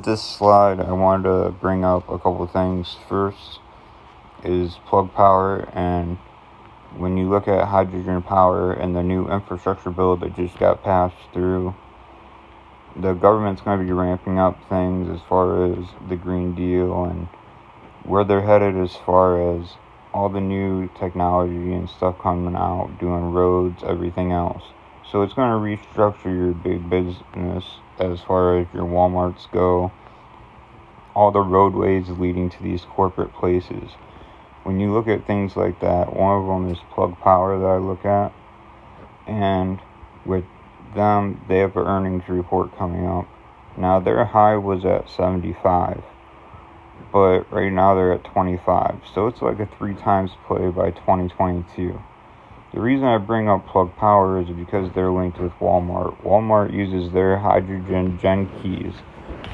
This slide, I wanted to bring up a couple of things. First is plug power, and when you look at hydrogen power and the new infrastructure bill that just got passed through, the government's going to be ramping up things as far as the Green Deal and where they're headed as far as all the new technology and stuff coming out, doing roads, everything else. So it's going to restructure your big business as far as your Walmarts go, all the roadways leading to these corporate places. When you look at things like that, one of them is Plug Power that I look at, and with them, they have an earnings report coming up. Now their high was at 75, but right now they're at 25, so it's like a 3 times play by 2022. The reason I bring up Plug Power is because they're linked with Walmart. Walmart uses their hydrogen gen keys.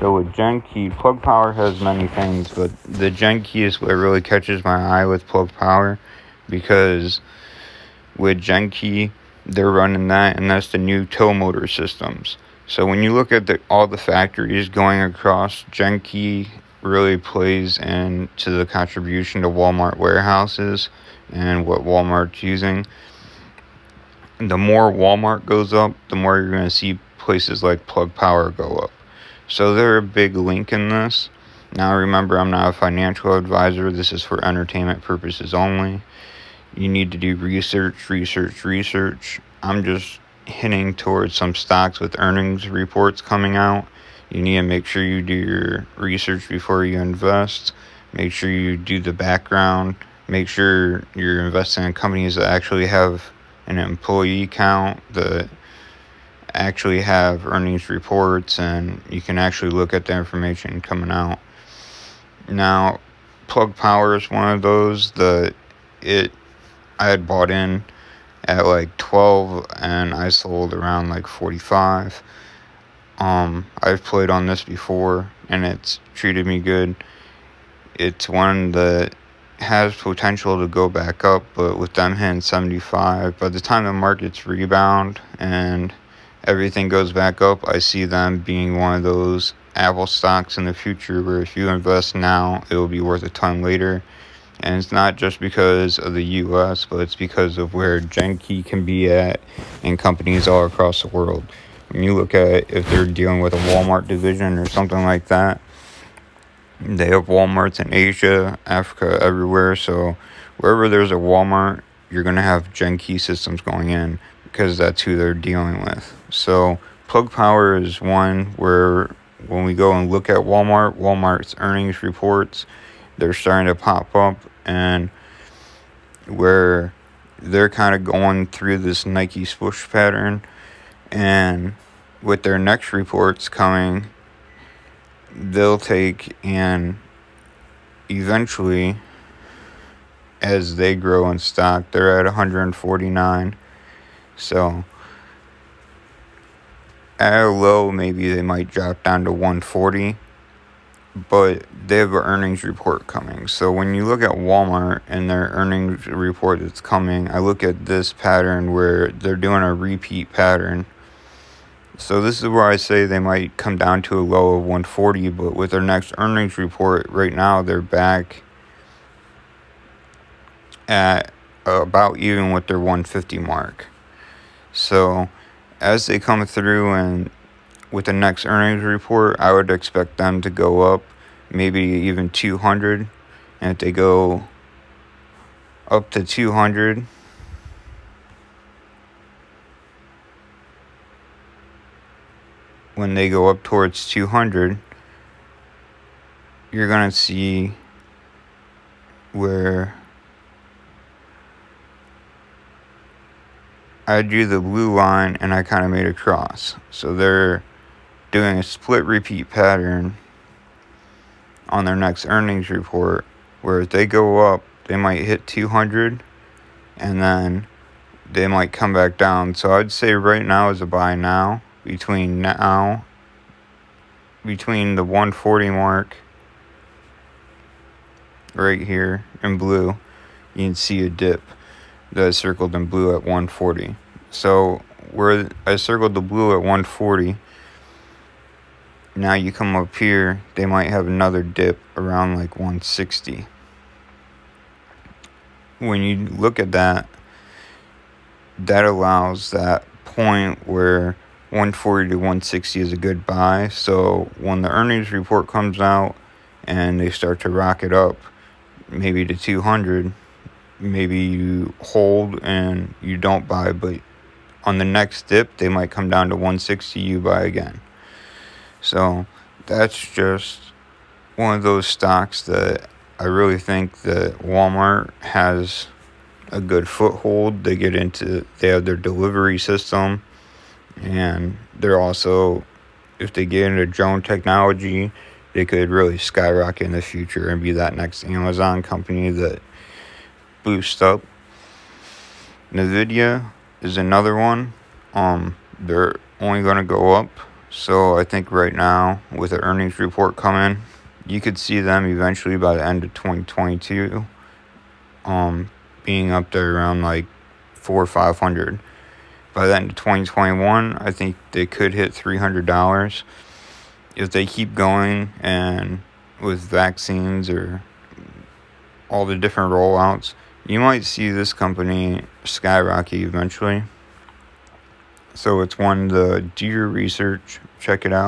So with gen key, Plug Power has many things, but the gen key is what really catches my eye with Plug Power, because with gen key, they're running that, and that's the new tow motor systems. So when you look at all the factories going across, gen key really plays into the contribution to Walmart warehouses and what Walmart's using. The more Walmart goes up, the more you're going to see places like Plug Power go up. So they're a big link in this. Now remember, I'm not a financial advisor. This is for entertainment purposes only. You need to do research. I'm just hinting towards some stocks with earnings reports coming out. You need to make sure you do your research before you invest. Make sure you do the background. Make sure you're investing in companies that actually have an employee count, that actually have earnings reports, and you can actually look at the information coming out. Now, Plug Power is one of those that I had bought in at like 12 and I sold around like 45. I've played on this before and it's treated me good. It's one that has potential to go back up, but with them hitting 75, by the time the markets rebound and everything goes back up, I see them being one of those Apple stocks in the future where if you invest now, it will be worth a ton later. And it's not just because of the US, but it's because of where gen key can be at in companies all across the world. When you look at if they're dealing with a Walmart division or something like that, they have Walmarts in Asia, Africa, everywhere. So wherever there's a Walmart, you're going to have gen key systems going in because that's who they're dealing with. So Plug Power is one where when we go and look at Walmart's earnings reports, they're starting to pop up, and where they're kind of going through this Nike swoosh pattern, and with their next reports coming, they'll take, and eventually as they grow in stock, they're at 149. So at a low, maybe they might drop down to 140, but they have an earnings report coming. So when you look at Walmart and their earnings report that's coming, I look at this pattern where they're doing a repeat pattern. So this is where I say they might come down to a low of 140, but with their next earnings report, right now they're back at about even with their 150 mark. So as they come through and with the next earnings report, I would expect them to go up maybe even 200. And if they go up to 200, when they go up towards 200, you're going to see where I drew the blue line and I kind of made a cross. So they're doing a split repeat pattern on their next earnings report, where if they go up, they might hit 200 and then they might come back down. So I'd say right now is a buy now. Between the 140 mark right here in blue, you can see a dip that is circled in blue at 140. So where I circled the blue at 140, Now you come up here, they might have another dip around like 160. When you look at that, that allows that point where 140 to 160 is a good buy. So when the earnings report comes out and they start to rocket up, maybe to 200, maybe you hold and you don't buy, but on the next dip, they might come down to 160, you buy again. So that's just one of those stocks that I really think that Walmart has a good foothold. They have their delivery system, and they're also, if they get into drone technology, they could really skyrocket in the future and be that next Amazon company that boosts up. Nvidia is another one. They're only going to go up. So I think right now, with the earnings report coming, you could see them eventually by the end of 2022 being up there around like 400 or 500. By the end of 2021, I think they could hit $300 if they keep going, and with vaccines or all the different rollouts, you might see this company skyrocket eventually. So it's one to do your research, check it out.